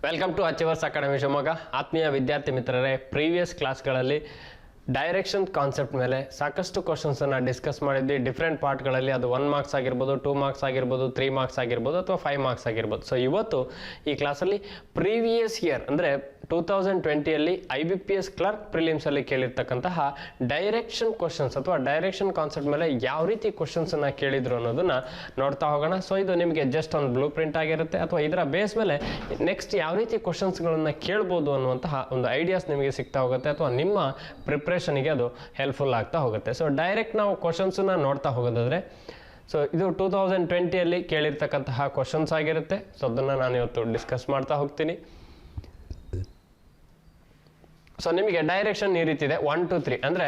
Welcome to Achievers Academy Shivamogga. ಆತ್ಮೀಯ ವಿದ್ಯಾರ್ಥಿ ಮಿತ್ರರೇ, ಪ್ರೀವಿಯಸ್ ಕ್ಲಾಸ್ಗಳಲ್ಲಿ ಡೈರೆಕ್ಷನ್ ಕಾನ್ಸೆಪ್ಟ್ ಮೇಲೆ ಸಾಕಷ್ಟು ಕ್ವಶನ್ಸನ್ನು ಡಿಸ್ಕಸ್ ಮಾಡಿದ್ವಿ. ಡಿಫ್ರೆಂಟ್ ಪಾರ್ಟ್ಗಳಲ್ಲಿ, ಅದು 1 ಮಾರ್ಕ್ಸ್ ಆಗಿರ್ಬೋದು, 2 ಮಾರ್ಕ್ಸ್ ಆಗಿರ್ಬೋದು, 3 ಮಾರ್ಕ್ಸ್ ಆಗಿರ್ಬೋದು, ಅಥವಾ 5 ಮಾರ್ಕ್ಸ್ ಆಗಿರ್ಬೋದು. ಸೊ ಇವತ್ತು ಈ ಕ್ಲಾಸಲ್ಲಿ ಪ್ರೀವಿಯಸ್ ಇಯರ್ ಅಂದರೆ 2020ಯಲ್ಲಿ IBPS ಕ್ಲರ್ಕ್ ಪ್ರಿಲಿಮ್ಸಲ್ಲಿ ಕೇಳಿರ್ತಕ್ಕಂತಹ ಡೈರೆಕ್ಷನ್ ಕ್ವಶನ್ಸ್ ಅಥವಾ ಡೈರೆಕ್ಷನ್ ಕಾನ್ಸೆಪ್ಟ್ ಮೇಲೆ ಯಾವ ರೀತಿ ಕ್ವಶನ್ಸನ್ನು ಕೇಳಿದ್ರು ಅನ್ನೋದನ್ನು ನೋಡ್ತಾ ಹೋಗೋಣ. ಸೊ ಇದು ನಿಮಗೆ ಜಸ್ಟ್ ಒಂದು ಬ್ಲೂ ಪ್ರಿಂಟ್ ಆಗಿರುತ್ತೆ, ಅಥವಾ ಇದರ ಬೇಸ್ ಮೇಲೆ ನೆಕ್ಸ್ಟ್ ಯಾವ ರೀತಿ ಕ್ವಶನ್ಸ್ಗಳನ್ನು ಕೇಳ್ಬೋದು ಅನ್ನುವಂತಹ ಒಂದು ಐಡಿಯಾಸ್ ನಿಮಗೆ ಸಿಗ್ತಾ ಹೋಗುತ್ತೆ, ಅಥವಾ ನಿಮ್ಮ ಪ್ರಿಪ್ರೇಷನ್ಗೆ ಅದು ಹೆಲ್ಪ್ಫುಲ್ ಆಗ್ತಾ ಹೋಗುತ್ತೆ. ಸೊ ಡೈರೆಕ್ಟ್ ನಾವು ಕ್ವಶನ್ಸನ್ನು ನೋಡ್ತಾ ಹೋಗೋದಾದರೆ, ಸೊ ಇದು 2020ಯಲ್ಲಿ ಕೇಳಿರ್ತಕ್ಕಂತಹ ಕ್ವಶನ್ಸ್ ಆಗಿರುತ್ತೆ. ಸೊ ಅದನ್ನು ನಾನು ಇವತ್ತು ಡಿಸ್ಕಸ್ ಮಾಡ್ತಾ ಹೋಗ್ತೀನಿ. ಸೊ ನಿಮಗೆ ಡೈರೆಕ್ಷನ್ ಈ ರೀತಿ ಇದೆ, 1 to 3 ಅಂದರೆ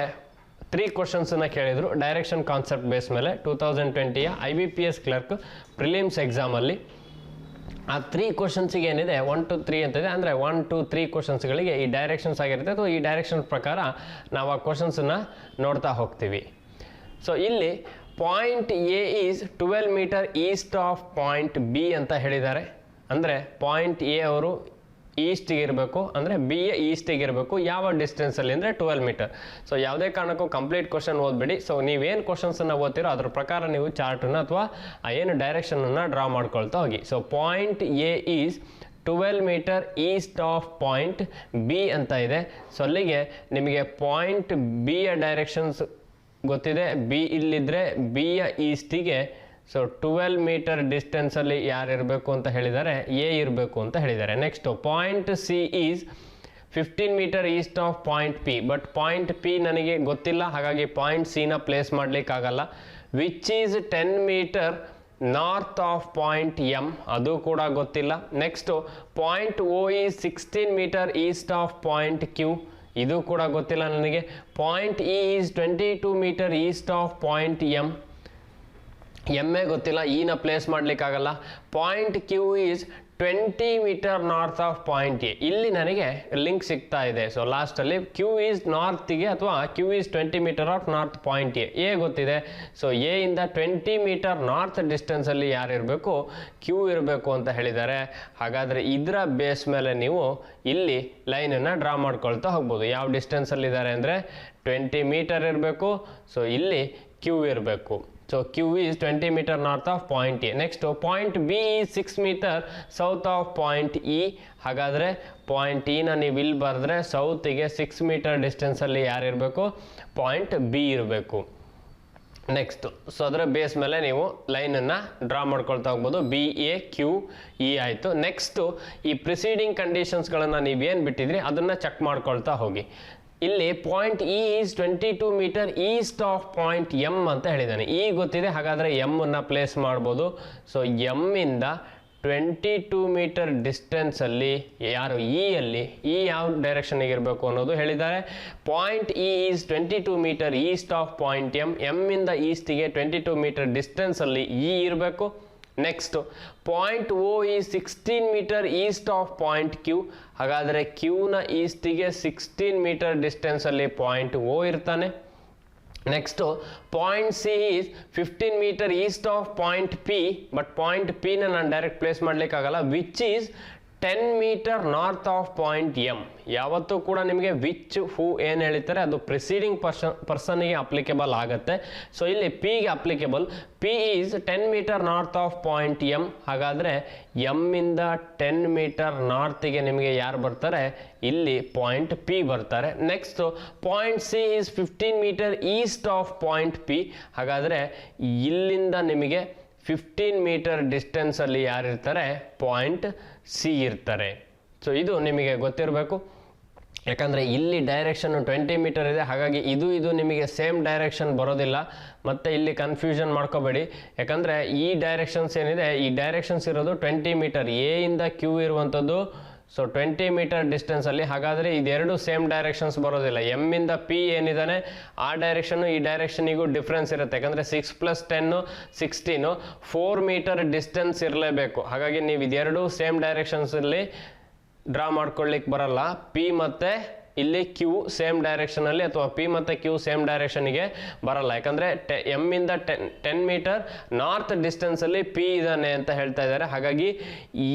3 ಕ್ವಶನ್ಸನ್ನು ಕೇಳಿದರು ಡೈರೆಕ್ಷನ್ ಕಾನ್ಸೆಪ್ಟ್ ಬೇಸ್ ಮೇಲೆ 2020ಯ IBPS ಕ್ಲರ್ಕ್ ಪ್ರಿಲಿಮ್ಸ್ ಎಕ್ಸಾಮಲ್ಲಿ. ಆ 3 ಕ್ವಶನ್ಸಿಗೆ ಏನಿದೆ 1 to 3 ಅಂತಿದೆ, ಅಂದರೆ 1 to 3 ಕ್ವಶನ್ಸ್ಗಳಿಗೆ ಈ ಡೈರೆಕ್ಷನ್ಸ್ ಆಗಿರುತ್ತೆ, ಅಥವಾ ಈ ಡೈರೆಕ್ಷನ್ ಪ್ರಕಾರ ನಾವು ಆ ಕ್ವಶನ್ಸನ್ನು ನೋಡ್ತಾ ಹೋಗ್ತೀವಿ. ಸೊ ಇಲ್ಲಿ point A is 12 metre east of point B ಅಂತ ಹೇಳಿದ್ದಾರೆ. ಅಂದರೆ ಪಾಯಿಂಟ್ A ಅವರು ಈಸ್ಟಿಗೆ ಇರಬೇಕು, ಅಂದರೆ B ಈಸ್ಟಿಗೆ ಇರಬೇಕು. ಯಾವ ಡಿಸ್ಟೆನ್ಸಲ್ಲಿ ಅಂದರೆ 12 ಮೀಟರ್. ಸೊ ಯಾವುದೇ ಕಾರಣಕ್ಕೂ ಕಂಪ್ಲೀಟ್ ಕ್ವಶನ್ ಓದ್ಬೇಡಿ. ಸೊ ನೀವೇನು ಕ್ವಶನ್ಸನ್ನು ಓದ್ತೀರೋ ಅದ್ರ ಪ್ರಕಾರ ನೀವು ಚಾರ್ಟನ್ನು ಅಥವಾ ಏನು ಡೈರೆಕ್ಷನನ್ನು ಡ್ರಾ ಮಾಡ್ಕೊಳ್ತಾ ಹೋಗಿ. So point A is 12 metre east of point B ಅಂತ ಇದೆ. ಸೊ ಅಲ್ಲಿಗೆ ನಿಮಗೆ ಪಾಯಿಂಟ್ B ಯ ಡೈರೆಕ್ಷನ್ಸ್ ಗೊತ್ತಿದೆ. B ಇಲ್ಲಿದ್ದರೆ B ಯ ಈಸ್ಟಿಗೆ ಸೊ 12 ಮೀಟರ್ ಡಿಸ್ಟೆನ್ಸಲ್ಲಿ ಯಾರು ಇರಬೇಕು ಅಂತ ಹೇಳಿದ್ದಾರೆ, A ಇರಬೇಕು ಅಂತ ಹೇಳಿದ್ದಾರೆ. Next point C is 15 metre east of point P. But point P ನನಗೆ ಗೊತ್ತಿಲ್ಲ, ಹಾಗಾಗಿ ಪಾಯಿಂಟ್ Cನ ಪ್ಲೇಸ್ ಮಾಡಲಿಕ್ಕಾಗಲ್ಲ. Which is 10 meter north of point M, ಅದು ಕೂಡ ಗೊತ್ತಿಲ್ಲ. Next point O is 16 meter east of point Q, ಇದು ಕೂಡ ಗೊತ್ತಿಲ್ಲ ನನಗೆ. Point E is 22 metre east of point M, ಎಮ್ಮೆ ಗೊತ್ತಿಲ್ಲ, ಈನ ಪ್ಲೇಸ್ ಮಾಡಲಿಕ್ಕಾಗಲ್ಲ. Point Q is 20 metre north of point A, ಇಲ್ಲಿ ನನಗೆ ಲಿಂಕ್ ಸಿಗ್ತಾ ಇದೆ. ಸೊ ಲಾಸ್ಟಲ್ಲಿ Q ಈಸ್ ನಾರ್ತಿಗೆ, ಅಥವಾ Q is 20 metre of north point A ಗೊತ್ತಿದೆ. ಸೊ A ಇಂದ 20 ಮೀಟರ್ ನಾರ್ತ್ ಡಿಸ್ಟೆನ್ಸಲ್ಲಿ ಯಾರು ಇರಬೇಕು, Q ಇರಬೇಕು ಅಂತ ಹೇಳಿದ್ದಾರೆ. ಹಾಗಾದರೆ ಇದರ ಬೇಸ್ ಮೇಲೆ ನೀವು ಇಲ್ಲಿ ಲೈನನ್ನು ಡ್ರಾ ಮಾಡ್ಕೊಳ್ತಾ ಹೋಗ್ಬೋದು. ಯಾವ ಡಿಸ್ಟೆನ್ಸಲ್ಲಿದ್ದಾರೆ ಅಂದರೆ 20 ಮೀಟರ್ ಇರಬೇಕು. ಸೊ ಇಲ್ಲಿ Q ಇರಬೇಕು. So Q is 20 metre north of point A. Next point B is 6 metre south of point E. ಹಾಗಾದರೆ ಪಾಯಿಂಟ್ Eನ ನೀವು ಇಲ್ಲಿ ಬರೆದ್ರೆ ಸೌತಿಗೆ 6 ಮೀಟರ್ ಡಿಸ್ಟೆನ್ಸಲ್ಲಿ ಯಾರಿರಬೇಕು, ಪಾಯಿಂಟ್ B ಇರಬೇಕು. ನೆಕ್ಸ್ಟು ಸೊ ಅದರ ಬೇಸ್ ಮೇಲೆ ನೀವು ಲೈನನ್ನು ಡ್ರಾ ಮಾಡ್ಕೊಳ್ತಾ ಹೋಗ್ಬೋದು. BAQE ಆಯಿತು. ನೆಕ್ಸ್ಟು ಈ ಪ್ರಿಸೀಡಿಂಗ್ ಕಂಡೀಷನ್ಸ್ಗಳನ್ನು ನೀವೇನು ಬಿಟ್ಟಿದ್ರಿ ಅದನ್ನು ಚೆಕ್ ಮಾಡ್ಕೊಳ್ತಾ ಹೋಗಿ. ಇಲ್ಲಿ point E is 22 metre east of point M ಅಂತ ಹೇಳಿದ್ದಾನೆ. E ಗೊತ್ತಿದೆ, ಹಾಗಾದರೆ M ಪ್ಲೇಸ್ ಮಾಡ್ಬೋದು. ಸೊ M ಇಂದ 22 ಮೀಟರ್ ಡಿಸ್ಟೆನ್ಸಲ್ಲಿ ಯಾರು E ಯಾವ ಡೈರೆಕ್ಷನ್ಗೆ ಇರಬೇಕು ಅನ್ನೋದು ಹೇಳಿದ್ದಾರೆ. Point E is 22 metre east of point M ಇಂದ ಈಸ್ಟಿಗೆ 22 ಮೀಟರ್ ಡಿಸ್ಟೆನ್ಸಲ್ಲಿ E ಇರಬೇಕು. Next point O is 16 meter east of point Q. ಹಾಗಾದರೆ Qನ ಈಸ್ಟಿಗೆ 16 ಮೀಟರ್ ಡಿಸ್ಟೆನ್ಸಲ್ಲಿ ಪಾಯಿಂಟ್ O ಇರ್ತಾನೆ. Next point C is 15 metre east of point P. But point Pನ ನಾನು ಡೈರೆಕ್ಟ್ ಪ್ಲೇಸ್ ಮಾಡಲಿಕ್ಕಾಗಲ್ಲ. Which is 10 meter north of point M. ಯಾವತ್ತೂ ಕೂಡ ನಿಮಗೆ ವಿಚ್ ಹೂ ಏನು ಹೇಳ್ತಾರೆ ಅದು ಪ್ರಿಸೀಡಿಂಗ್ ಪರ್ಸನ್ಗೆ ಅಪ್ಲಿಕೇಬಲ್ ಆಗುತ್ತೆ. ಸೊ ಇಲ್ಲಿ Pಗೆ applicable. P is 10 meter north of point M. ಹಾಗಾದರೆ M ಇಂದ 10 ಮೀಟರ್ ನಾರ್ತಿಗೆ ನಿಮಗೆ ಯಾರು ಬರ್ತಾರೆ, ಇಲ್ಲಿ ಪಾಯಿಂಟ್ P ಬರ್ತಾರೆ. Next point C is 15 metre east of point P. ಹಾಗಾದರೆ ಇಲ್ಲಿಂದ ನಿಮಗೆ 15 ಮೀಟರ್ ಡಿಸ್ಟೆನ್ಸಲ್ಲಿ ಯಾರಿರ್ತಾರೆ, ಪಾಯಿಂಟ್ C ಇರ್ತಾರೆ. ಸೊ ಇದು ನಿಮಗೆ ಗೊತ್ತಿರಬೇಕು, ಯಾಕಂದರೆ ಇಲ್ಲಿ ಡೈರೆಕ್ಷನ್ನು 20 ಮೀಟರ್ ಇದೆ. ಹಾಗಾಗಿ ಇದು ನಿಮಗೆ ಸೇಮ್ ಡೈರೆಕ್ಷನ್ ಬರೋದಿಲ್ಲ. ಮತ್ತು ಇಲ್ಲಿ ಕನ್ಫ್ಯೂಷನ್ ಮಾಡ್ಕೋಬೇಡಿ, ಯಾಕಂದರೆ ಈ ಡೈರೆಕ್ಷನ್ಸ್ ಏನಿದೆ, ಈ ಡೈರೆಕ್ಷನ್ಸ್ ಇರೋದು 20 ಮೀಟರ್. A ಇಂದ Q ಇರುವಂಥದ್ದು ಸೊ 20 ಮೀಟರ್ ಡಿಸ್ಟೆನ್ಸಲ್ಲಿ. ಹಾಗಾದರೆ ಇದೆರಡು ಸೇಮ್ ಡೈರೆಕ್ಷನ್ಸ್ ಬರೋದಿಲ್ಲ. M ಇಂದ P ಏನಿದ್ದಾನೆ ಆ ಡೈರೆಕ್ಷನ್ನು ಈ ಡೈರೆಕ್ಷನಿಗೂ ಡಿಫ್ರೆನ್ಸ್ ಇರುತ್ತೆ, ಯಾಕಂದರೆ 6 + 10 16 4 ಮೀಟರ್ ಡಿಸ್ಟೆನ್ಸ್ ಇರಲೇಬೇಕು. ಹಾಗಾಗಿ ನೀವು ಇದೆರಡು ಸೇಮ್ ಡೈರೆಕ್ಷನ್ಸಲ್ಲಿ ಡ್ರಾ ಮಾಡ್ಕೊಳ್ಳಿಕ್ಕೆ ಬರಲ್ಲ. P ಮತ್ತು ಇಲ್ಲಿ ಕ್ಯೂ ಸೇಮ್ ಡೈರೆಕ್ಷನಲ್ಲಿ ಅಥವಾ ಪಿ ಮತ್ತು ಕ್ಯೂ ಸೇಮ್ ಡೈರೆಕ್ಷನ್ಗೆ ಬರಲ್ಲ. ಯಾಕಂದರೆ ಎಮ್ ಇಂದ 10 ಮೀಟರ್ ನಾರ್ತ್ ಡಿಸ್ಟೆನ್ಸಲ್ಲಿ ಪಿ ಇದ್ದಾನೆ ಅಂತ ಹೇಳ್ತಾ ಇದ್ದಾರೆ. ಹಾಗಾಗಿ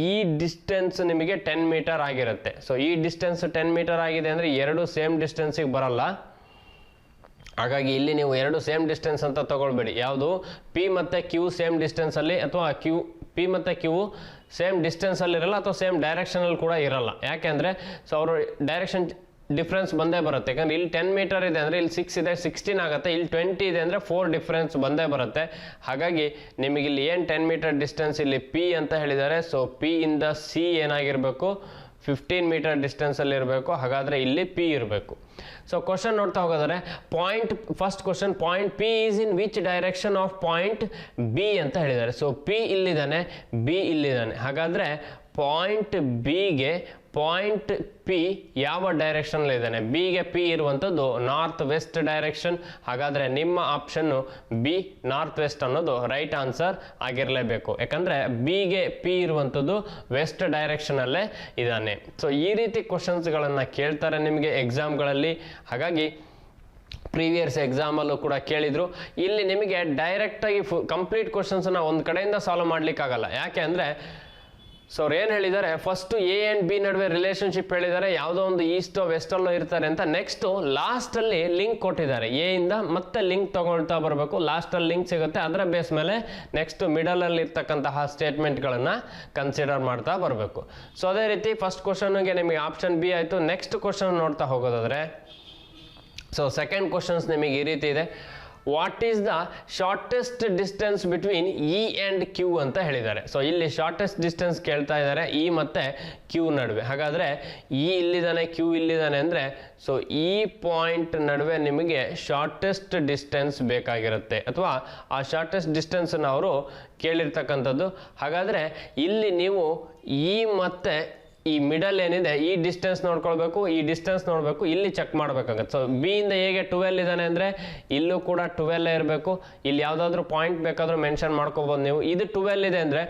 ಈ ಡಿಸ್ಟೆನ್ಸ್ ನಿಮಗೆ 10 ಮೀಟರ್ ಆಗಿರುತ್ತೆ. ಸೊ ಈ ಡಿಸ್ಟೆನ್ಸ್ 10 ಮೀಟರ್ ಆಗಿದೆ ಅಂದರೆ ಎರಡು ಸೇಮ್ ಡಿಸ್ಟೆನ್ಸಿಗೆ ಬರಲ್ಲ. ಹಾಗಾಗಿ ಇಲ್ಲಿ ನೀವು ಎರಡು ಸೇಮ್ ಡಿಸ್ಟೆನ್ಸ್ ಅಂತ ತಗೊಳ್ಬೇಡಿ. ಯಾವುದು ಪಿ ಮತ್ತು ಕ್ಯೂ ಸೇಮ್ ಡಿಸ್ಟೆನ್ಸಲ್ಲಿ ಅಥವಾ ಪಿ ಮತ್ತು ಕ್ಯೂ ಸೇಮ್ ಡಿಸ್ಟೆನ್ಸಲ್ಲಿ ಇರಲ್ಲ ಅಥವಾ ಸೇಮ್ ಡೈರೆಕ್ಷನಲ್ಲಿ ಕೂಡ ಇರಲ್ಲ. ಯಾಕೆಂದರೆ ಸೊ ಅವರು ಡೈರೆಕ್ಷನ್ ಡಿಫ್ರೆನ್ಸ್ ಬಂದೇ ಬರುತ್ತೆ. ಯಾಕಂದರೆ ಇಲ್ಲಿ 10 ಮೀಟರ್ ಇದೆ ಅಂದರೆ ಇಲ್ಲಿ 6 ಇದೆ 16 ಆಗುತ್ತೆ, ಇಲ್ಲಿ 20 ಇದೆ ಅಂದರೆ 4 ಡಿಫ್ರೆನ್ಸ್ ಬಂದೇ ಬರುತ್ತೆ. ಹಾಗಾಗಿ ನಿಮಗೆ ಇಲ್ಲಿ ಏನು 10 ಮೀಟರ್ ಡಿಸ್ಟೆನ್ಸ್ ಇಲ್ಲಿ ಪಿ ಅಂತ ಹೇಳಿದ್ದಾರೆ. ಸೊ ಪಿ ಇಂದ ಸಿ ಏನಾಗಿರಬೇಕು 15 ಮೀಟರ್ ಡಿಸ್ಟೆನ್ಸಲ್ಲಿ ಇರಬೇಕು. ಹಾಗಾದರೆ ಇಲ್ಲಿ ಪಿ ಇರಬೇಕು. ಸೊ ಕ್ವಶನ್ ನೋಡ್ತಾ ಹೋಗೋದಾದ್ರೆ first question point P is in which direction of point B ಅಂತ ಹೇಳಿದ್ದಾರೆ. ಸೊ ಪಿ ಇಲ್ಲಿದ್ದಾನೆ, ಬಿ ಇಲ್ಲಿದ್ದಾನೆ. ಹಾಗಾದರೆ ಪಾಯಿಂಟ್ ಬಿಗೆ ಪಾಯಿಂಟ್ ಪಿ ಯಾವ ಡೈರೆಕ್ಷನಲ್ಲಿ ಇದ್ದಾನೆ? ಬಿಗೆ ಪಿ ಇರುವಂಥದ್ದು ನಾರ್ತ್ ವೆಸ್ಟ್ ಡೈರೆಕ್ಷನ್. ಹಾಗಾದರೆ ನಿಮ್ಮ ಆಪ್ಷನ್ನು ಬಿ ನಾರ್ತ್ ವೆಸ್ಟ್ ಅನ್ನೋದು ರೈಟ್ ಆನ್ಸರ್ ಆಗಿರಲೇಬೇಕು. ಯಾಕಂದರೆ ಬಿಗೆ ಪಿ ಇರುವಂಥದ್ದು ವೆಸ್ಟ್ ಡೈರೆಕ್ಷನಲ್ಲೇ ಇದ್ದಾನೆ. ಸೊ ಈ ರೀತಿ ಕ್ವಶನ್ಸ್ಗಳನ್ನು ಕೇಳ್ತಾರೆ ನಿಮಗೆ ಎಕ್ಸಾಮ್ಗಳಲ್ಲಿ. ಹಾಗಾಗಿ ಪ್ರೀವಿಯಸ್ ಎಕ್ಸಾಮಲ್ಲೂ ಕೂಡ ಕೇಳಿದರು. ಇಲ್ಲಿ ನಿಮಗೆ ಡೈರೆಕ್ಟಾಗಿ ಕಂಪ್ಲೀಟ್ ಕ್ವಶನ್ಸನ್ನು ಒಂದು ಕಡೆಯಿಂದ ಸಾಲ್ವ್ ಮಾಡಲಿಕ್ಕಾಗಲ್ಲ. ಯಾಕೆ ಅಂದರೆ ಸೊ ಅವ್ರು ಏನು ಹೇಳಿದ್ದಾರೆ, ಫಸ್ಟು ಎ ಆ್ಯಂಡ್ ಬಿ ನಡುವೆ ರಿಲೇಷನ್ಶಿಪ್ ಹೇಳಿದ್ದಾರೆ, ಯಾವುದೋ ಒಂದು ಈಸ್ಟೋ ವೆಸ್ಟಲ್ಲೋ ಇರ್ತಾರೆ ಅಂತ. ನೆಕ್ಸ್ಟು ಲಾಸ್ಟಲ್ಲಿ ಲಿಂಕ್ ಕೊಟ್ಟಿದ್ದಾರೆ, ಎ ಇಂದ ಮತ್ತೆ ಲಿಂಕ್ ತೊಗೊಳ್ತಾ ಬರಬೇಕು. ಲಾಸ್ಟಲ್ಲಿ ಲಿಂಕ್ ಸಿಗುತ್ತೆ, ಅದರ ಬೇಸ್ ಮೇಲೆ ನೆಕ್ಸ್ಟ್ ಮಿಡಲಲ್ಲಿ ಇರ್ತಕ್ಕಂತಹ ಸ್ಟೇಟ್ಮೆಂಟ್ಗಳನ್ನು ಕನ್ಸಿಡರ್ ಮಾಡ್ತಾ ಬರಬೇಕು. ಸೊ ಅದೇ ರೀತಿ ಫಸ್ಟ್ ಕ್ವಶನ್ಗೆ ನಿಮಗೆ ಆಪ್ಷನ್ ಬಿ ಆಯಿತು. ನೆಕ್ಸ್ಟ್ ಕ್ವಶನ್ ನೋಡ್ತಾ ಹೋಗೋದಾದರೆ ಸೊ ಸೆಕೆಂಡ್ ಕ್ವಶನ್ಸ್ ನಿಮಗೆ ಈ ರೀತಿ ಇದೆ. What is the shortest distance between E and Q ಅಂತ ಹೇಳಿದ್ದಾರೆ. ಸೊ ಇಲ್ಲಿ ಶಾರ್ಟೆಸ್ಟ್ ಡಿಸ್ಟೆನ್ಸ್ ಕೇಳ್ತಾ ಇದ್ದಾರೆ ಇ ಮತ್ತು ಕ್ಯೂ ನಡುವೆ. ಹಾಗಾದರೆ ಇ ಇಲ್ಲಿದ್ದಾನೆ, ಕ್ಯೂ ಇಲ್ಲಿದ್ದಾನೆ ಅಂದರೆ ಸೊ ಈ ಪಾಯಿಂಟ್ ನಡುವೆ ನಿಮಗೆ ಶಾರ್ಟೆಸ್ಟ್ ಡಿಸ್ಟೆನ್ಸ್ ಬೇಕಾಗಿರುತ್ತೆ, ಅಥವಾ ಆ ಶಾರ್ಟೆಸ್ಟ್ ಡಿಸ್ಟೆನ್ಸನ್ನು ಅವರು ಕೇಳಿರ್ತಕ್ಕಂಥದ್ದು. ಹಾಗಾದರೆ ಇಲ್ಲಿ ನೀವು ಇ ಮತ್ತು ಈ ಮಿಡಲ್ ಏನಿದೆ ಈ ಡಿಸ್ಟೆನ್ಸ್ ನೋಡ್ಕೊಳ್ಬೇಕು, ಈ ಡಿಸ್ಟೆನ್ಸ್ ನೋಡಬೇಕು, ಇಲ್ಲಿ ಚೆಕ್ ಮಾಡಬೇಕಾಗತ್ತೆ. ಸೊ ಬಿ ಇಂದ ಹೇಗೆ 12 ಇದ್ದಾನೆ ಅಂದರೆ ಇಲ್ಲೂ ಕೂಡ 12 ಇರಬೇಕು. ಇಲ್ಲಿ ಯಾವುದಾದ್ರೂ ಪಾಯಿಂಟ್ ಬೇಕಾದರೂ ಮೆನ್ಷನ್ ಮಾಡ್ಕೋಬೋದು ನೀವು. ಇದು 12 ಇದೆ ಅಂದರೆ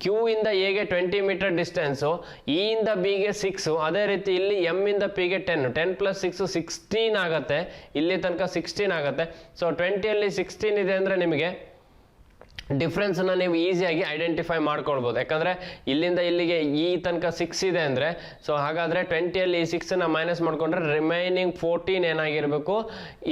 ಕ್ಯೂ ಇಂದ ಎಗೆ 20 ಮೀಟರ್ ಡಿಸ್ಟೆನ್ಸು, ಇ ಇಂದ ಬಿಗೆ 6, ಅದೇ ರೀತಿ ಇಲ್ಲಿ ಎಮ್ ಇಂದ ಪಿಗೆ 10 ಪ್ಲಸ್ 6 16 ಆಗುತ್ತೆ. ಇಲ್ಲಿ ತನಕ 16 ಆಗುತ್ತೆ. ಸೊ 20ಯಲ್ಲಿ 16 ಇದೆ ಅಂದರೆ ನಿಮಗೆ ಡಿಫ್ರೆನ್ಸನ್ನು ನೀವು ಈಸಿಯಾಗಿ ಐಡೆಂಟಿಫೈ ಮಾಡ್ಕೊಳ್ಬೋದು. ಯಾಕಂದರೆ ಇಲ್ಲಿಂದ ಇಲ್ಲಿಗೆ ಈ ತನಕ 6 ಇದೆ ಅಂದರೆ ಸೊ ಹಾಗಾದರೆ 20ಯಲ್ಲಿ ಈ 6ನ ಮೈನಸ್ ಮಾಡಿಕೊಂಡ್ರೆ ರಿಮೈನಿಂಗ್ 14 ಏನಾಗಿರಬೇಕು,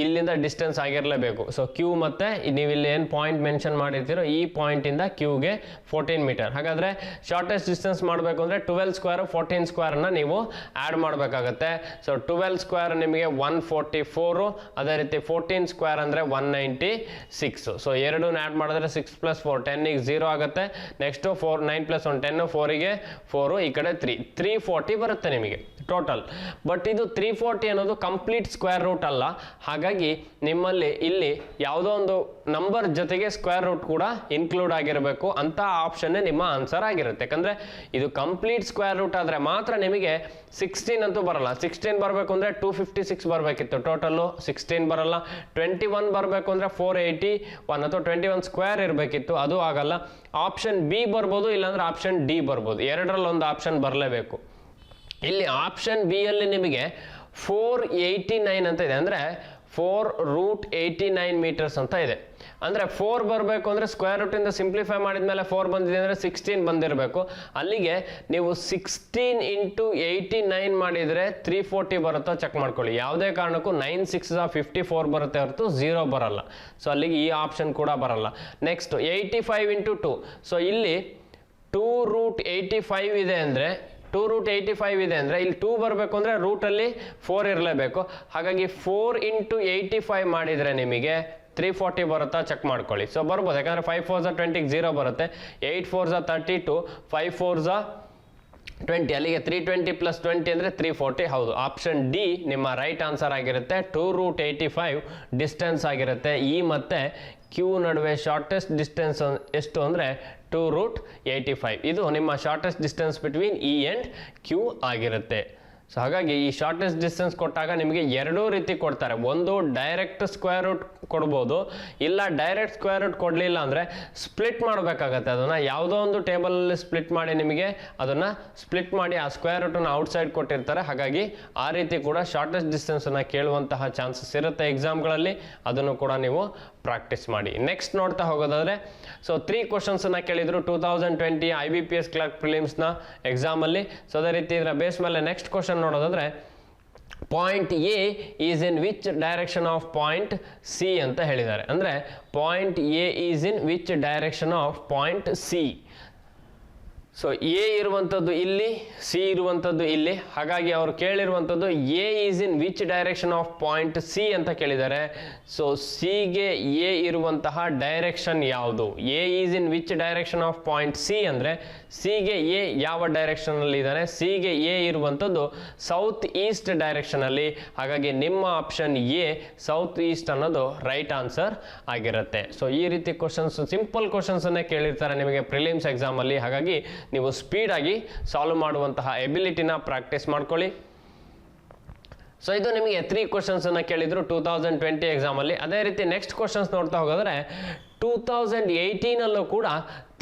ಇಲ್ಲಿಂದ ಡಿಸ್ಟೆನ್ಸ್ ಆಗಿರಲೇಬೇಕು. ಸೊ ಕ್ಯೂ ಮತ್ತು ನೀವು ಇಲ್ಲಿ ಏನು ಪಾಯಿಂಟ್ ಮೆನ್ಷನ್ ಮಾಡಿರ್ತೀರೋ ಈ ಪಾಯಿಂಟಿಂದ ಕ್ಯೂಗೆ 14 ಮೀಟರ್. ಹಾಗಾದರೆ ಶಾರ್ಟೆಸ್ಟ್ ಡಿಸ್ಟೆನ್ಸ್ ಮಾಡಬೇಕು ಅಂದರೆ 12 ಸ್ಕ್ವೇರ್ 14 ಸ್ಕ್ವೇರನ್ನು ನೀವು ಆ್ಯಡ್ ಮಾಡಬೇಕಾಗತ್ತೆ. ಸೊ 12 ಸ್ಕ್ವೇರ್ ನಿಮಗೆ 144, ಅದೇ ರೀತಿ 14 ಸ್ಕ್ವೇರ್ ಅಂದರೆ 196. ಸೊ ಎರಡೂ ಆ್ಯಡ್ ಮಾಡಿದ್ರೆ 6 + 4 10 ಗೆ 0 ಆಗುತ್ತೆ. ನೆಕ್ಸ್ಟು 4 9 + 1 10 4ಗೆ 4, ಈ ಕಡೆ 340 ಬರುತ್ತೆ ನಿಮಗೆ ಟೋಟಲ್. ಬಟ್ ಇದು 340 ಅನ್ನೋದು ಕಂಪ್ಲೀಟ್ ಸ್ಕ್ವೇರ್ ರೂಟ್ ಅಲ್ಲ. ಹಾಗಾಗಿ ನಿಮ್ಮಲ್ಲಿ ಇಲ್ಲಿ ಯಾವುದೋ ಒಂದು ನಂಬರ್ ಜೊತೆಗೆ ಸ್ಕ್ವೇರ್ ರೂಟ್ ಕೂಡ ಇನ್ಕ್ಲೂಡ್ ಆಗಿರಬೇಕು ಅಂತ ಆಪ್ಷನ್ನೇ ನಿಮ್ಮ ಆನ್ಸರ್ ಆಗಿರುತ್ತೆ. ಯಾಕಂದರೆ ಇದು ಕಂಪ್ಲೀಟ್ ಸ್ಕ್ವೇರ್ ರೂಟ್ ಆದರೆ ಮಾತ್ರ ನಿಮಗೆ 16 ಅಂತೂ ಬರಲ್ಲ. 16 ಬರಬೇಕು ಅಂದರೆ 256 ಬರಬೇಕಿತ್ತು, ಟೋಟಲ್ಲು 16 ಬರಲ್ಲ. 21 ಬರಬೇಕು ಅಂದರೆ 481 ಅಥವಾ 21 ಸ್ಕ್ವೇರ್ ಇರಬೇಕಿತ್ತು, ಅದು ಆಗಲ್ಲ. ಆಪ್ಷನ್ ಬಿ ಬರ್ಬೋದು, ಇಲ್ಲಾಂದ್ರೆ ಆಪ್ಷನ್ ಡಿ ಬರ್ಬೋದು, ಎರಡರಲ್ಲಿ ಒಂದು ಆಪ್ಷನ್ ಬರಲೇಬೇಕು. ಇಲ್ಲಿ ಆಪ್ಷನ್ ಬಿ ಅಲ್ಲಿ ನಿಮಗೆ 489 ಅಂತ ಇದೆ, ಅಂದರೆ 4√89 ಮೀಟರ್ಸ್ ಅಂತ ಇದೆ. ಅಂದರೆ 4 ಬರಬೇಕು ಅಂದರೆ ಸ್ಕ್ವೇರ್ ರೂಟಿಂದ ಸಿಂಪ್ಲಿಫೈ ಮಾಡಿದ್ಮೇಲೆ 4 ಬಂದಿದೆ ಅಂದರೆ 16 ಬಂದಿರಬೇಕು. ಅಲ್ಲಿಗೆ ನೀವು 16 × 89 ಮಾಡಿದರೆ 340 ಬರುತ್ತೋ ಚೆಕ್ ಮಾಡ್ಕೊಳ್ಳಿ. ಯಾವುದೇ ಕಾರಣಕ್ಕೂ 9 6 54 ಬರುತ್ತೆ ಹೊರತು 0 ಬರಲ್ಲ. ಸೊ ಅಲ್ಲಿಗೆ ಈ ಆಪ್ಷನ್ ಕೂಡ ಬರಲ್ಲ. ನೆಕ್ಸ್ಟ್ 85 × 2. ಸೊ ಇಲ್ಲಿ 2√85 ಇದೆ ಅಂದರೆ 2√85 ಇದೆ ಅಂದರೆ ಇಲ್ಲಿ 2 ಬರಬೇಕು ಅಂದರೆ ರೂಟಲ್ಲಿ 4 ಇರಲೇಬೇಕು. ಹಾಗಾಗಿ 4 × 85 ಮಾಡಿದರೆ ನಿಮಗೆ 340 ಬರುತ್ತಾ ಚೆಕ್ ಮಾಡ್ಕೊಳ್ಳಿ. ಸೊ ಬರ್ಬೋದು, ಯಾಕಂದರೆ 5 4s 20 0 ಬರುತ್ತೆ. 8 4s 32, 5 4s 20, ಅಲ್ಲಿಗೆ 320 + 20 ಅಂದರೆ 340. ಹೌದು, ಆಪ್ಷನ್ ಡಿ ನಿಮ್ಮ ರೈಟ್ ಆನ್ಸರ್ ಆಗಿರುತ್ತೆ. 2√85 ಡಿಸ್ಟೆನ್ಸ್ ಆಗಿರುತ್ತೆ. ಇ ಮತ್ತು ಕ್ಯೂ ನಡುವೆ ಶಾರ್ಟೆಸ್ಟ್ ಡಿಸ್ಟೆನ್ಸ್ ಎಷ್ಟು ಅಂದರೆ 2√85. ಇದು ನಿಮ್ಮ shortest distance between E and Q ಆಗಿರುತ್ತೆ. ಸೊ ಹಾಗಾಗಿ ಈ ಶಾರ್ಟೆಸ್ಟ್ ಡಿಸ್ಟೆನ್ಸ್ ಕೊಟ್ಟಾಗ ನಿಮಗೆ ಎರಡೂ ರೀತಿ ಕೊಡ್ತಾರೆ. ಒಂದು ಡೈರೆಕ್ಟ್ ಸ್ಕ್ವೇರ್ ರೂಟ್ ಕೊಡ್ಬೋದು, ಇಲ್ಲ ಡೈರೆಕ್ಟ್ ಸ್ಕ್ವೇರ್ ರೂಟ್ ಕೊಡಲಿಲ್ಲ ಅಂದರೆ ಸ್ಪ್ಲಿಟ್ ಮಾಡಬೇಕಾಗತ್ತೆ. ಅದನ್ನು ಯಾವುದೋ ಒಂದು ಟೇಬಲಲ್ಲಿ ಸ್ಪ್ಲಿಟ್ ಮಾಡಿ ನಿಮಗೆ ಅದನ್ನು ಸ್ಪ್ಲಿಟ್ ಮಾಡಿ ಆ ಸ್ಕ್ವೇರ್ ರೂಟನ್ನು ಔಟ್ಸೈಡ್ ಕೊಟ್ಟಿರ್ತಾರೆ. ಹಾಗಾಗಿ ಆ ರೀತಿ ಕೂಡ ಶಾರ್ಟೆಸ್ಟ್ ಡಿಸ್ಟೆನ್ಸನ್ನು ಕೇಳುವಂತಹ ಚಾನ್ಸಸ್ ಇರುತ್ತೆ ಎಕ್ಸಾಮ್ಗಳಲ್ಲಿ. ಅದನ್ನು ಕೂಡ ನೀವು ಪ್ರಾಕ್ಟೀಸ್ ಮಾಡಿ. ನೆಕ್ಸ್ಟ್ ನೋಡ್ತಾ ಹೋಗೋದಾದರೆ, ಸೊ 3 ಕ್ವಶನ್ಸನ್ನು ಕೇಳಿದರು 2020 IBPS ಕ್ಲರ್ಕ್ ಪ್ರಿಲಿಮ್ಸ್ನ ಎಕ್ಸಾಮಲ್ಲಿ. ಸೊ ಅದೇ ರೀತಿ ಇದರ ಬೇಸ್ ಮೇಲೆ ನೆಕ್ಸ್ಟ್ ಕ್ವಶನ್ ನೋಡೋದಾದರೆ, point A is in which direction of point C ಅಂತ ಹೇಳಿದ್ದಾರೆ. ಅಂದರೆ point A is in which direction of point C. So A ಇರುವಂಥದ್ದು ಇಲ್ಲಿ, ಸಿ ಇರುವಂಥದ್ದು ಇಲ್ಲಿ. ಹಾಗಾಗಿ ಅವರು ಕೇಳಿರುವಂಥದ್ದು A is in which direction of point C ಅಂತ ಕೇಳಿದ್ದಾರೆ. ಸೊ ಸಿಗೆ ಎ ಇರುವಂತಹ ಡೈರೆಕ್ಷನ್ ಯಾವುದು? A is in which direction of point C ಅಂದರೆ ಸಿಗೆ ಎ ಯಾವ ಡೈರೆಕ್ಷನಲ್ಲಿ ಇದ್ದಾನೆ? ಸಿಗೆ ಎ ಇರುವಂಥದ್ದು ಸೌತ್ ಈಸ್ಟ್ ಡೈರೆಕ್ಷನಲ್ಲಿ. ಹಾಗಾಗಿ ನಿಮ್ಮ ಆಪ್ಷನ್ ಎ ಸೌತ್ ಈಸ್ಟ್ ಅನ್ನೋದು ರೈಟ್ ಆನ್ಸರ್ ಆಗಿರುತ್ತೆ. ಸೊ ಈ ರೀತಿ ಕ್ವಶನ್ಸ್, ಸಿಂಪಲ್ ಕ್ವಶನ್ಸನ್ನೇ ಕೇಳಿರ್ತಾರೆ ನಿಮಗೆ ಪ್ರಿಲಿಮ್ಸ್ ಎಕ್ಸಾಮಲ್ಲಿ. ಹಾಗಾಗಿ ನೀವು ಸ್ಪೀಡಾಗಿ ಸಾಲ್ವ್ ಮಾಡುವಂತಹ ಎಬಿಲಿಟಿನ ಪ್ರಾಕ್ಟೀಸ್ ಮಾಡ್ಕೊಳ್ಳಿ. ಸೊ ಇದು ನಿಮಗೆ 3 ಕ್ವಶನ್ಸನ್ನು ಕೇಳಿದ್ರು 2020 ಎಕ್ಸಾಮಲ್ಲಿ. ಅದೇ ರೀತಿ ನೆಕ್ಸ್ಟ್ ಕ್ವಶನ್ಸ್ ನೋಡ್ತಾ ಹೋಗೋದ್ರೆ 2018 ಕೂಡ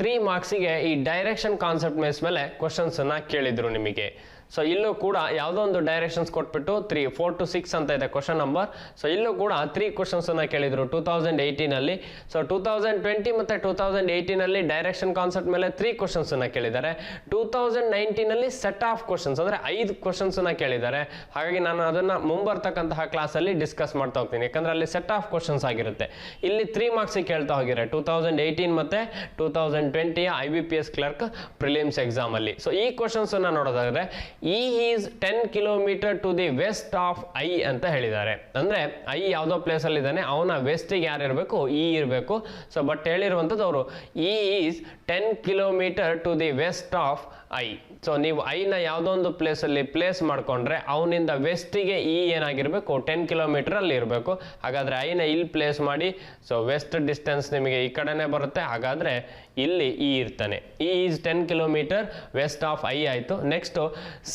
3 ಮಾರ್ಕ್ಸಿಗೆ ಈ ಡೈರೆಕ್ಷನ್ ಕಾನ್ಸೆಪ್ಟ್ ಬೇಸ್ ಮೇಲೆ ಕ್ವಶನ್ಸನ್ನು ಕೇಳಿದ್ರು ನಿಮಗೆ. ಸೊ ಇಲ್ಲೂ ಕೂಡ ಯಾವುದೋ ಒಂದು ಡೈರೆಕ್ಷನ್ಸ್ ಕೊಟ್ಬಿಟ್ಟು 4 to 6 ಅಂತ ಇದೆ ಕ್ವಶನ್ ನಂಬರ್. ಸೊ ಇಲ್ಲೂ ಕೂಡ 3 ಕ್ವಶನ್ಸನ್ನು ಕೇಳಿದರು 2018 ಸೊ 2020 ಮತ್ತು 2018 ಡೈರೆಕ್ಷನ್ ಕಾನ್ಸೆಪ್ಟ್ ಮೇಲೆ 3 ಕ್ವಶನ್ಸನ್ನು ಕೇಳಿದ್ದಾರೆ. 2019 ಸೆಟ್ ಆಫ್ ಕ್ವಶನ್ಸ್ ಅಂದರೆ 5 ಕ್ವಶನ್ಸನ್ನು ಕೇಳಿದ್ದಾರೆ. ಹಾಗಾಗಿ ನಾನು ಅದನ್ನು ಮುಂಬರ್ತಕ್ಕಂತಹ ಕ್ಲಾಸಲ್ಲಿ ಡಿಸ್ಕಸ್ ಮಾಡ್ತಾ ಹೋಗ್ತೀನಿ, ಯಾಕಂದರೆ ಅಲ್ಲಿ ಸೆಟ್ ಆಫ್ ಕ್ವಶನ್ಸ್ ಆಗಿರುತ್ತೆ. ಇಲ್ಲಿ 3 ಮಾರ್ಕ್ಸಿಗೆ ಕೇಳ್ತಾ ಹೋಗಿದ್ದಾರೆ 2018 ಮತ್ತು 2020 IBPS ಕ್ಲರ್ಕ್ ಪ್ರಿಲಿಮ್ಸ್ ಎಕ್ಸಾಮಲ್ಲಿ. ಸೊ ಈ ಕ್ವಶನ್ಸನ್ನು ನೋಡೋದಾದರೆ, E is 10 kilometre to the west of I ಅಂತ ಹೇಳಿದ್ದಾರೆ. ಅಂದರೆ ಐ ಯಾವುದೋ ಪ್ಲೇಸಲ್ಲಿ ಇದ್ದಾನೆ, ಅವನ ವೆಸ್ಟಿಗೆ ಯಾರು ಇರಬೇಕು? ಇ ಇರಬೇಕು. ಸೊ ಬಟ್ ಹೇಳಿರುವಂಥದ್ದು ಅವರು E is 10 kilometre to the west of I. So ನೀವು ಐನ ಯಾವುದೋ ಒಂದು ಪ್ಲೇಸಲ್ಲಿ ಪ್ಲೇಸ್ ಮಾಡಿಕೊಂಡ್ರೆ ಅವನಿಂದ ವೆಸ್ಟಿಗೆ ಇ ಏನಾಗಿರಬೇಕು? 10 ಕಿಲೋಮೀಟರ್ ಅಲ್ಲಿ ಇರಬೇಕು. ಹಾಗಾದರೆ ಐನ ಇಲ್ಲಿ ಪ್ಲೇಸ್ ಮಾಡಿ. ಸೊ ವೆಸ್ಟ್ ಡಿಸ್ಟೆನ್ಸ್ ನಿಮಗೆ ಈ ಕಡೆನೇ ಬರುತ್ತೆ. ಹಾಗಾದರೆ ಇಲ್ಲಿ ಇ ಇರ್ತಾನೆ. E is 10 kilometer west of I ಆಯಿತು. Next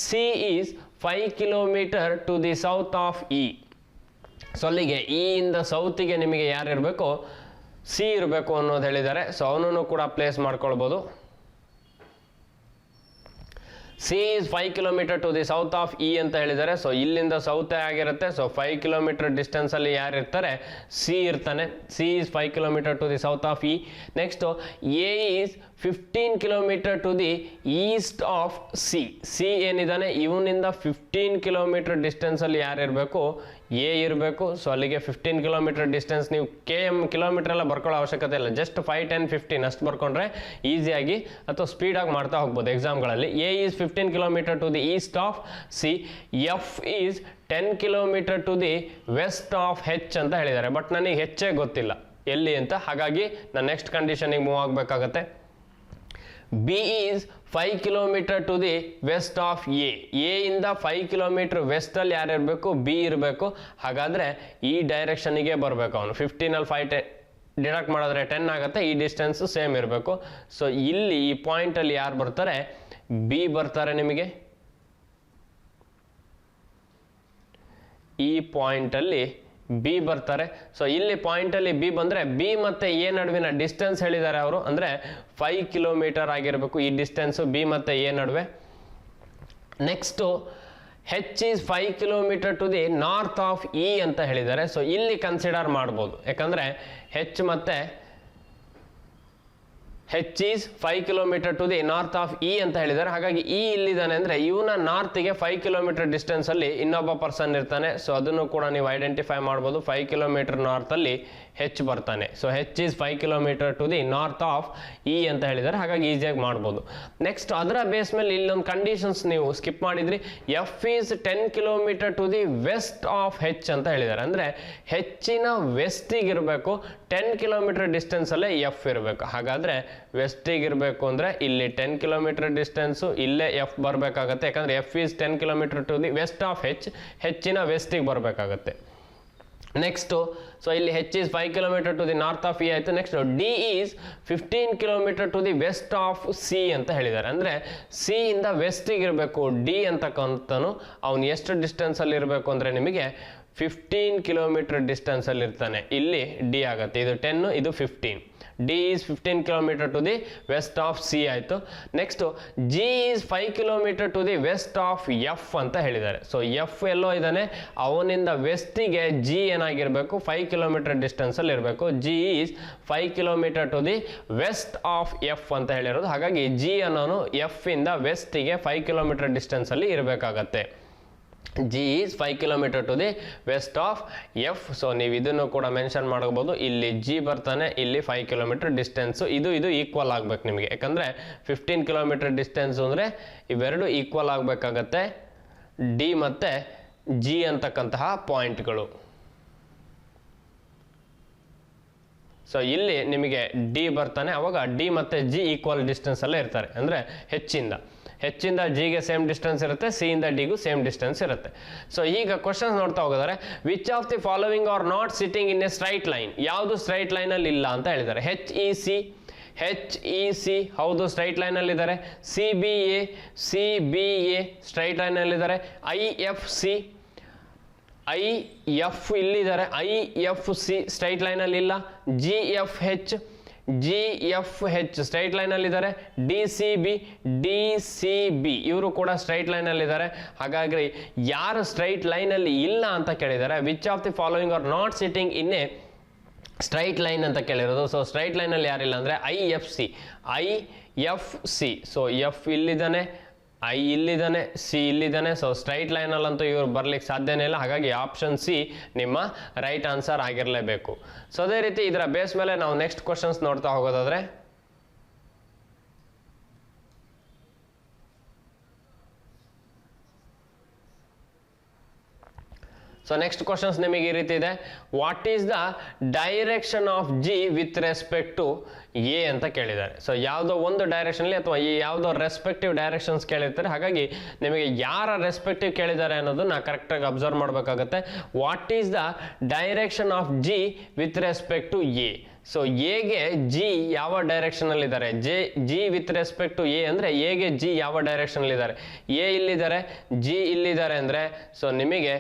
C is 5 kilometre to the south of E. So ಅಲ್ಲಿಗೆ ಇ ಇಂದ ಸೌತಿಗೆ ನಿಮಗೆ ಯಾರು ಇರಬೇಕು? ಸಿ ಇರಬೇಕು ಅನ್ನೋದು ಹೇಳಿದ್ದಾರೆ. ಸೊ ಅವನನ್ನು ಕೂಡ ಪ್ಲೇಸ್ ಮಾಡ್ಕೊಳ್ಬೋದು. C is 5 kilometre to the south of E ಅಂತ ಹೇಳಿದ್ದಾರೆ. ಸೊ ಇಲ್ಲಿಂದ ಸೌತೆ ಆಗಿರುತ್ತೆ. ಸೊ 5 ಕಿಲೋಮೀಟರ್ ಡಿಸ್ಟೆನ್ಸಲ್ಲಿ ಯಾರು ಇರ್ತಾರೆ? ಸಿ ಇರ್ತಾನೆ. C is 5 kilometre to the south of E. Next A is 15 kilometre to the east of C. C ಏನಿದ್ದಾನೆ ಇವನಿಂದ 15 ಕಿಲೋಮೀಟರ್ ಡಿಸ್ಟೆನ್ಸಲ್ಲಿ ಯಾರು ಇರಬೇಕು? ಎ ಇರಬೇಕು. ಸೊ ಅಲ್ಲಿಗೆ 15 ಕಿಲೋಮೀಟರ್ ಡಿಸ್ಟೆನ್ಸ್, ನೀವು ಕಿಲೋಮೀಟರ್ ಎಲ್ಲ ಬರ್ಕೊಳ್ಳೋ ಅವಶ್ಯಕತೆ ಇಲ್ಲ. ಜಸ್ಟ್ 5, 10, 15 ಅಷ್ಟು ಬರ್ಕೊಂಡ್ರೆ ಈಸಿಯಾಗಿ ಅಥವಾ ಸ್ಪೀಡಾಗಿ ಮಾಡ್ತಾ ಹೋಗ್ಬೋದು ಎಕ್ಸಾಮ್ಗಳಲ್ಲಿ. A is 15 kilometre to the east of C. F is 10 kilometre to the west of H ಅಂತ ಹೇಳಿದ್ದಾರೆ. ಬಟ್ ನನಗೆ ಹೆಚ್ಚೇ ಗೊತ್ತಿಲ್ಲ ಎಲ್ಲಿ ಅಂತ. ಹಾಗಾಗಿ ನಾನು ನೆಕ್ಸ್ಟ್ ಕಂಡೀಷನಿಗೆ ಮೂವ್ ಆಗಬೇಕಾಗತ್ತೆ. B is 5 kilometre to the west of A. A ಇಂದ 5 ಕಿಲೋಮೀಟರ್ ವೆಸ್ಟಲ್ಲಿ ಯಾರು ಇರಬೇಕು? ಬಿ ಇರಬೇಕು. ಹಾಗಾದರೆ ಈ ಡೈರೆಕ್ಷನಿಗೆ ಬರಬೇಕು ಅವನು. 15ಅಲ್ಲಿ 5 ಡಿಡಕ್ಟ್ ಮಾಡಿದ್ರೆ 10 ಆಗುತ್ತೆ. ಈ ಡಿಸ್ಟೆನ್ಸು ಸೇಮ್ ಇರಬೇಕು. ಸೊ ಇಲ್ಲಿ ಈ ಪಾಯಿಂಟಲ್ಲಿ ಯಾರು ಬರ್ತಾರೆ? ಬಿ ಬರ್ತಾರೆ ನಿಮಗೆ. ಈ ಪಾಯಿಂಟಲ್ಲಿ ಬಿ ಬರ್ತಾರೆ. ಸೊ ಇಲ್ಲಿ ಪಾಯಿಂಟಲ್ಲಿ ಬಿ ಬಂದರೆ ಬಿ ಮತ್ತು ಎ ನಡುವಿನ ಡಿಸ್ಟೆನ್ಸ್ ಹೇಳಿದ್ದಾರೆ ಅವರು. ಅಂದರೆ 5 ಕಿಲೋಮೀಟರ್ ಆಗಿರಬೇಕು ಈ ಡಿಸ್ಟೆನ್ಸು ಬಿ ಮತ್ತು ಎ ನಡುವೆ. Next H is 5 kilometre to the north of E ಅಂತ ಹೇಳಿದ್ದಾರೆ. ಸೊ ಇಲ್ಲಿ ಕನ್ಸಿಡರ್ ಮಾಡ್ಬೋದು, ಯಾಕಂದರೆ ಹೆಚ್ ಮತ್ತು H is 5 kilometre to the north of E ಅಂತ ಹೇಳಿದ್ದಾರೆ. ಹಾಗಾಗಿ ಇ ಇಲ್ಲಿದ್ದಾನೆ ಅಂದರೆ ಇವನ ನಾರ್ತಿಗೆ 5 ಕಿಲೋಮೀಟರ್ ಡಿಸ್ಟೆನ್ಸಲ್ಲಿ ಇನ್ನೊಬ್ಬ ಪರ್ಸನ್ ಇರ್ತಾನೆ. ಸೊ ಅದನ್ನು ಕೂಡ ನೀವು ಐಡೆಂಟಿಫೈ ಮಾಡ್ಬೋದು. 5 ಕಿಲೋಮೀಟರ್ ನಾರ್ತಲ್ಲಿ ಹೆಚ್ ಬರ್ತಾನೆ. So H is 5 kilometre to the north of E ಅಂತ ಹೇಳಿದ್ದಾರೆ. ಹಾಗಾಗಿ ಈಸಿಯಾಗಿ ಮಾಡ್ಬೋದು. ನೆಕ್ಸ್ಟ್ ಅದರ ಬೇಸ್ ಮೇಲೆ ಇಲ್ಲೊಂದು ಕಂಡೀಷನ್ಸ್ ನೀವು ಸ್ಕಿಪ್ ಮಾಡಿದ್ರಿ. F is 10 kilometre to the west of H ಅಂತ ಹೇಳಿದ್ದಾರೆ. ಅಂದರೆ ಹೆಚ್ಚಿನ ವೆಸ್ಟಿಗೆ ಇರಬೇಕು. 10 ಕಿಲೋಮೀಟರ್ ಡಿಸ್ಟೆನ್ಸಲ್ಲೇ ಎಫ್ ಇರಬೇಕು. ಹಾಗಾದರೆ ವೆಸ್ಟಿಗೆ ಇರಬೇಕು ಅಂದರೆ ಇಲ್ಲಿ 10 ಕಿಲೋಮೀಟರ್ ಡಿಸ್ಟೆನ್ಸು ಇಲ್ಲೇ ಎಫ್ ಬರಬೇಕಾಗತ್ತೆ. ಯಾಕಂದರೆ F is 10 kilometre to the west of H. ಹೆಚ್ಚಿನ ವೆಸ್ಟಿಗೆ ಬರಬೇಕಾಗತ್ತೆ. ನೆಕ್ಸ್ಟು ಸೊ ಇಲ್ಲಿ H is 5 kilometre to the north of E ಆಯಿತು. Next D is 15 kilometre to the west of C ಅಂತ ಹೇಳಿದ್ದಾರೆ. ಅಂದರೆ C ಇಂದ ವೆಸ್ಟಿಗೆ ಇರಬೇಕು D ಅಂತಕ್ಕಂಥನು ಅವನು ಎಷ್ಟು ಡಿಸ್ಟೆನ್ಸಲ್ಲಿ ಇರಬೇಕು ಅಂದರೆ ನಿಮಗೆ 15 ಕಿಲೋಮೀಟರ್ ಡಿಸ್ಟೆನ್ಸಲ್ಲಿ ಇರ್ತಾನೆ. ಇಲ್ಲಿ D ಆಗುತ್ತೆ, ಇದು 10 ಇದು 15. D is 15 kilometre to the west of C ಆಯಿತು. Next G is 5 kilometre to the west of F ಅಂತ ಹೇಳಿದ್ದಾರೆ. ಸೊ F ಎಲ್ಲೋ ಇದ್ದಾನೆ, ಅವನಿಂದ ವೆಸ್ಟಿಗೆ G ಏನಾಗಿರಬೇಕು 5 ಕಿಲೋಮೀಟರ್ ಡಿಸ್ಟೆನ್ಸಲ್ಲಿ ಇರಬೇಕು. G is 5 kilometre to the west of F ಅಂತ ಹೇಳಿರೋದು. ಹಾಗಾಗಿ G ಅನ್ನೋನು F ಇಂದ ವೆಸ್ಟಿಗೆ 5 ಕಿಲೋಮೀಟರ್ ಡಿಸ್ಟೆನ್ಸಲ್ಲಿ ಇರಬೇಕಾಗತ್ತೆ. G is 5 kilometre to the west of F. So ನೀವು ಇದನ್ನು ಕೂಡ ಮೆನ್ಷನ್ ಮಾಡಬಹುದು. ಇಲ್ಲಿ G ಬರ್ತಾನೆ, ಇಲ್ಲಿ 5 ಕಿಲೋಮೀಟರ್ ಡಿಸ್ಟೆನ್ಸು, ಇದು ಈಕ್ವಲ್ ಆಗ್ಬೇಕು ನಿಮಗೆ. ಯಾಕಂದರೆ 15 ಕಿಲೋಮೀಟರ್ ಡಿಸ್ಟೆನ್ಸು ಅಂದರೆ ಇವೆರಡು ಈಕ್ವಲ್ ಆಗಬೇಕಾಗತ್ತೆ, D ಮತ್ತು G ಅಂತಕ್ಕಂತಹ ಪಾಯಿಂಟ್ಗಳು. ಸೊ ಇಲ್ಲಿ ನಿಮಗೆ D ಬರ್ತಾನೆ, ಅವಾಗ D ಮತ್ತು G ಈಕ್ವಲ್ ಡಿಸ್ಟೆನ್ಸಲ್ಲೇ ಇರ್ತಾರೆ. ಅಂದರೆ ಹೆಚ್ಚಿಂದ Gಗೆ ಸೇಮ್ ಡಿಸ್ಟೆನ್ಸ್ ಇರುತ್ತೆ, C ಇಂದ Dಗೂ ಸೇಮ್ ಡಿಸ್ಟೆನ್ಸ್ ಇರುತ್ತೆ. ಸೊ ಈಗ ಕ್ವಶನ್ಸ್ ನೋಡ್ತಾ ಹೋಗೋದಾರೆ, which of the following are not sitting in a straight line. ಯಾವುದು ಸ್ಟ್ರೈಟ್ ಲೈನಲ್ಲಿ ಇಲ್ಲ ಅಂತ ಹೇಳಿದ್ದಾರೆ. HEC ಹೌದು ಸ್ಟ್ರೈಟ್ ಲೈನಲ್ಲಿದ್ದಾರೆ. CBA ಸ್ಟ್ರೈಟ್ ಲೈನಲ್ಲಿದ್ದಾರೆ. IF ಇಲ್ಲಿದ್ದಾರೆ, IFC ಸ್ಟ್ರೈಟ್ ಲೈನಲ್ಲಿ ಇಲ್ಲ. GFH straight ಲೈನಲ್ಲಿದ್ದಾರೆ. DCB ಇವರು ಕೂಡ ಸ್ಟ್ರೈಟ್ ಲೈನಲ್ಲಿದ್ದಾರೆ. ಹಾಗಾಗಿ ಯಾರು ಸ್ಟ್ರೈಟ್ ಲೈನಲ್ಲಿ ಇಲ್ಲ ಅಂತ ಕೇಳಿದ್ದಾರೆ, which of the following are not sitting in a straight line ಅಂತ ಕೇಳಿರೋದು. ಸೊ ಸ್ಟ್ರೈಟ್ ಲೈನಲ್ಲಿ ಯಾರಿಲ್ಲ ಅಂದರೆ IFC. ಸೊ F ಇಲ್ಲಿದ್ದಾನೆ, I ಇಲ್ಲಿದ್ದಾನೆ, C ಇಲ್ಲಿದ್ದಾನೆ. ಸೊ ಸ್ಟ್ರೈಟ್ ಲೈನಲ್ಲಂತೂ ಇವರು ಬರ್ಲಿಕ್ಕೆ ಸಾಧ್ಯನೇ ಇಲ್ಲ. ಹಾಗಾಗಿ ಆಪ್ಷನ್ C ನಿಮ್ಮ ರೈಟ್ ಆನ್ಸರ್ ಆಗಿರಲೇಬೇಕು. ಸೊ ಅದೇ ರೀತಿ ಇದರ ಬೇಸ್ ಮೇಲೆ ನಾವು ನೆಕ್ಸ್ಟ್ ಕ್ವಶನ್ಸ್ ನೋಡ್ತಾ ಹೋಗೋದಾದ್ರೆ, ಸೊ ನೆಕ್ಸ್ಟ್ ಕ್ವಶನ್ಸ್ ನಿಮಗೆ ಈ ರೀತಿ ಇದೆ. What is the direction of G with respect to A ಅಂತ ಕೇಳಿದ್ದಾರೆ. ಸೊ ಯಾವುದೋ ಒಂದು ಡೈರೆಕ್ಷನ್ಲಿ ಅಥವಾ ಈ ಯಾವುದೋ ರೆಸ್ಪೆಕ್ಟಿವ್ ಡೈರೆಕ್ಷನ್ಸ್ ಕೇಳಿರ್ತಾರೆ. ಹಾಗಾಗಿ ನಿಮಗೆ ಯಾರ ರೆಸ್ಪೆಕ್ಟಿವ್ ಕೇಳಿದ್ದಾರೆ ಅನ್ನೋದನ್ನ ಕರೆಕ್ಟಾಗಿ ಅಬ್ಸರ್ವ್ ಮಾಡಬೇಕಾಗುತ್ತೆ. What is the direction of G with respect to A. So ಎಗೆ G ಯಾವ ಡೈರೆಕ್ಷನಲ್ಲಿ ಇದ್ದಾರೆ, G with respect to A ಅಂದರೆ ಎಗೆ G ಯಾವ ಡೈರೆಕ್ಷನಲ್ಲಿ ಇದ್ದಾರೆ. A ಇಲ್ಲಿದ್ದಾರೆ, G ಇಲ್ಲಿದ್ದಾರೆ ಅಂದರೆ ಸೊ ನಿಮಗೆ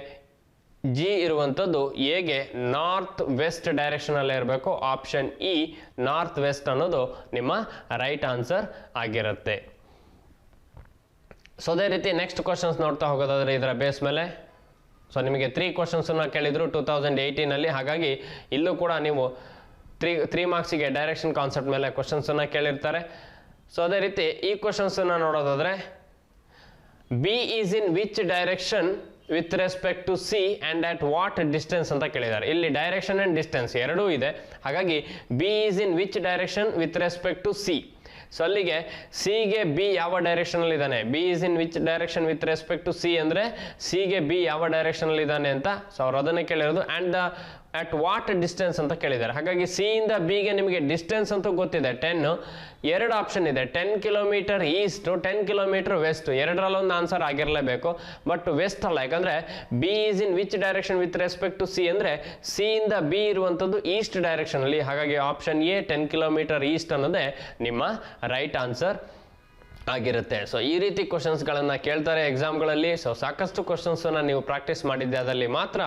G ಇರುವಂಥದ್ದು ಎಗೆ ನಾರ್ತ್ ವೆಸ್ಟ್ ಡೈರೆಕ್ಷನಲ್ಲೇ ಇರಬೇಕು. ಆಪ್ಷನ್ E ನಾರ್ತ್ ವೆಸ್ಟ್ ಅನ್ನೋದು ನಿಮ್ಮ ರೈಟ್ ಆನ್ಸರ್ ಆಗಿರುತ್ತೆ. ಸೊ ಅದೇ ರೀತಿ ನೆಕ್ಸ್ಟ್ ಕ್ವಶನ್ಸ್ ನೋಡ್ತಾ ಹೋಗೋದಾದ್ರೆ ಇದರ ಬೇಸ್ ಮೇಲೆ, ಸೊ ನಿಮಗೆ 3 ಕ್ವಶನ್ಸನ್ನು ಕೇಳಿದ್ರು 2018ನಲ್ಲಿ. ಹಾಗಾಗಿ ಇಲ್ಲೂ ಕೂಡ ನೀವು 3 ಮಾರ್ಕ್ಸಿಗೆ ಡೈರೆಕ್ಷನ್ ಕಾನ್ಸೆಪ್ಟ್ ಮೇಲೆ ಕ್ವಶನ್ಸನ್ನು ಕೇಳಿರ್ತಾರೆ. ಸೊ ಅದೇ ರೀತಿ ಈ ಕ್ವಶನ್ಸನ್ನು ನೋಡೋದಾದರೆ, B is in which direction with respect to C and at what distance ಅಂತ ಕೇಳಿದ್ದಾರೆ. ಇಲ್ಲಿ ಡೈರೆಕ್ಷನ್ ಆ್ಯಂಡ್ ಡಿಸ್ಟೆನ್ಸ್ ಎರಡೂ ಇದೆ. ಹಾಗಾಗಿ B is in which direction with respect to C. So ಅಲ್ಲಿಗೆ ಸಿಗೆ ಬಿ ಯಾವ ಡೈರೆಕ್ಷನಲ್ಲಿ ಇದ್ದಾನೆ, B is in which direction with respect to C ಅಂದರೆ ಸಿಗೆ ಬಿ ಯಾವ ಡೈರೆಕ್ಷನಲ್ಲಿ ಇದ್ದಾನೆ ಅಂತ ಸೊ ಅವ್ರು ಅದನ್ನೇ ಕೇಳಿರೋದು. And the at what distance ಅಂತ ಕೇಳಿದ್ದಾರೆ. ಹಾಗಾಗಿ ಸಿ ಇಂದ ಬಿಗೆ ನಿಮಗೆ ಡಿಸ್ಟೆನ್ಸ್ ಅಂತೂ ಗೊತ್ತಿದೆ 10. ಎರಡು ಆಪ್ಷನ್ ಇದೆ, 10 ಕಿಲೋಮೀಟರ್ ಈಸ್ಟು 10 ಕಿಲೋಮೀಟರ್ ವೆಸ್ಟ್. ಎರಡರಲ್ಲೊಂದು ಆನ್ಸರ್ ಆಗಿರಲೇಬೇಕು. ಬಟ್ ವೆಸ್ಟ್ ಅಲ್ಲ, ಯಾಕಂದರೆ B is in which direction with respect to C ಅಂದರೆ ಸಿ ಇಂದ ಬಿ ಇರುವಂಥದ್ದು ಈಸ್ಟ್ ಡೈರೆಕ್ಷನಲ್ಲಿ. ಹಾಗಾಗಿ ಆಪ್ಷನ್ ಎ 10 ಕಿಲೋಮೀಟರ್ ಈಸ್ಟ್ ಅನ್ನೋದೇ ನಿಮ್ಮ ರೈಟ್ ಆನ್ಸರ್ ಆಗಿರುತ್ತೆ. ಸೊ ಈ ರೀತಿ ಕ್ವಶನ್ಸ್ಗಳನ್ನು ಕೇಳ್ತಾರೆ ಎಕ್ಸಾಮ್ಗಳಲ್ಲಿ. ಸೊ ಸಾಕಷ್ಟು ಕ್ವಶನ್ಸನ್ನು ನೀವು ಪ್ರಾಕ್ಟೀಸ್ ಮಾಡಿದ್ದೆ, ಅದರಲ್ಲಿ ಮಾತ್ರ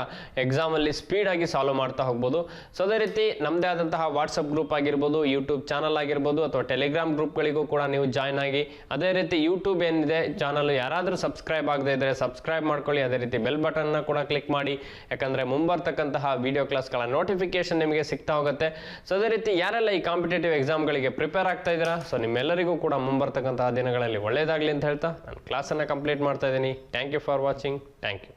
ಎಕ್ಸಾಮಲ್ಲಿ ಸ್ಪೀಡಾಗಿ ಸಾಲ್ವ್ ಮಾಡ್ತಾ ಹೋಗ್ಬೋದು. ಸೊ ಅದೇ ರೀತಿ ನಮ್ಮದೇ ಆದಂತಹ ವಾಟ್ಸಪ್ ಗ್ರೂಪ್ ಆಗಿರ್ಬೋದು, ಯೂಟ್ಯೂಬ್ ಚಾನಲ್ ಆಗಿರ್ಬೋದು, ಅಥವಾ ಟೆಲಿಗ್ರಾಮ್ ಗ್ರೂಪ್ಗಳಿಗೂ ಕೂಡ ನೀವು ಜಾಯ್ನ್ ಆಗಿ. ಅದೇ ರೀತಿ ಯೂಟ್ಯೂಬ್ ಏನಿದೆ ಚಾನಲ್ ಯಾರಾದರೂ ಸಬ್ಸ್ಕ್ರೈಬ್ ಆಗದೇ ಇದ್ದರೆ ಸಬ್ಸ್ಕ್ರೈಬ್ ಮಾಡ್ಕೊಳ್ಳಿ. ಅದೇ ರೀತಿ ಬೆಲ್ ಬಟನ್ನ ಕೂಡ ಕ್ಲಿಕ್ ಮಾಡಿ, ಯಾಕಂದರೆ ಮುಂಬರ್ತಕ್ಕಂತಹ ವಿಡಿಯೋ ಕ್ಲಾಸ್ಗಳ ನೋಟಿಫಿಕೇಶನ್ ನಿಮಗೆ ಸಿಗ್ತಾ ಹೋಗುತ್ತೆ. ಸೊ ಅದೇ ರೀತಿ ಯಾರೆಲ್ಲ ಈ ಕಾಂಪಿಟೇಟಿವ್ ಎಕ್ಸಾಮ್ಗಳಿಗೆ ಪ್ರಿಪೇರ್ ಆಗ್ತಾ ಇದ್ದೀರಾ, ಸೊ ನಿಮ್ಮೆಲ್ಲರಿಗೂ ಕೂಡ ಮುಂಬರ್ತಕ್ಕಂತಹ ದಿನಗಳಲ್ಲಿ ಒಳ್ಳೆಯದಾಗಲಿ ಅಂತ ಹೇಳ್ತಾ ನಾನು ಕ್ಲಾಸನ್ನು ಕಂಪ್ಲೀಟ್ ಮಾಡ್ತಾ ಇದ್ದೀನಿ. Thank you for watching. Thank you.